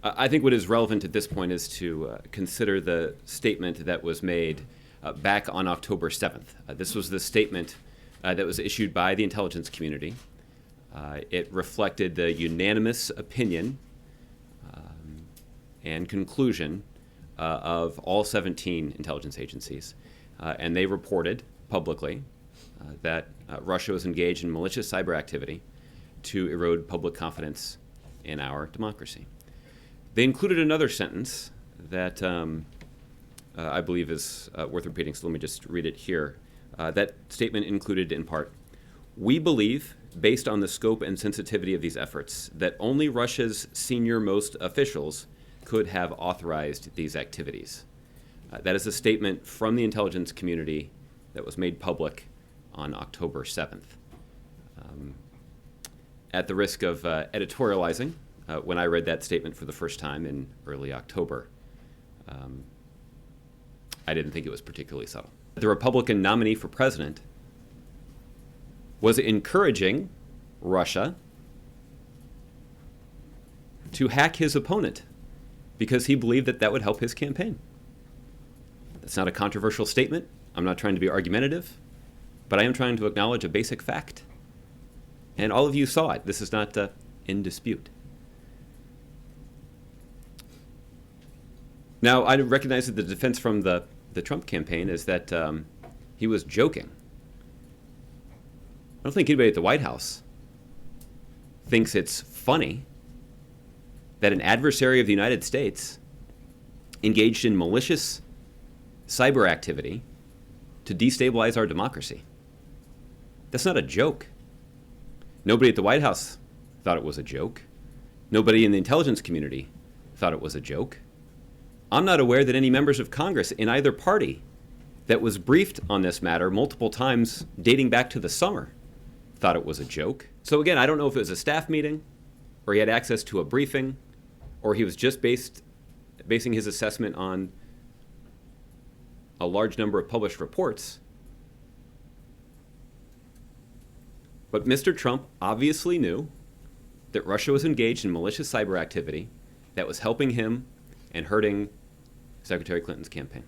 I think what is relevant at this point is to consider the statement that was made back on October 7th. This was the statement that was issued by the intelligence community. It reflected the unanimous opinion and conclusion of all 17 intelligence agencies. And they reported publicly that Russia was engaged in malicious cyber activity to erode public confidence in our democracy. They included another sentence that I believe is worth repeating, so let me just read it here. That statement included in part, "We believe, based on the scope and sensitivity of these efforts, that only Russia's senior-most officials could have authorized these activities." That is a statement from the intelligence community that was made public on October 7th. At the risk of editorializing, when I read that statement for the first time in early October, I didn't think it was particularly subtle. The Republican nominee for president was encouraging Russia to hack his opponent because he believed that that would help his campaign. That's not a controversial statement. I'm not trying to be argumentative, but I am trying to acknowledge a basic fact. And all of you saw it. This is not in dispute. Now, I recognize that the defense from the Trump campaign is that he was joking. I don't think anybody at the White House thinks it's funny that an adversary of the United States engaged in malicious cyber activity to destabilize our democracy. That's not a joke. Nobody at the White House thought it was a joke. Nobody in the intelligence community thought it was a joke. I'm not aware that any members of Congress in either party that was briefed on this matter multiple times dating back to the summer thought it was a joke. So again, I don't know if it was a staff meeting or he had access to a briefing or he was just basing his assessment on a large number of published reports. But Mr. Trump obviously knew that Russia was engaged in malicious cyber activity that was helping him and hurting Secretary Clinton's campaign.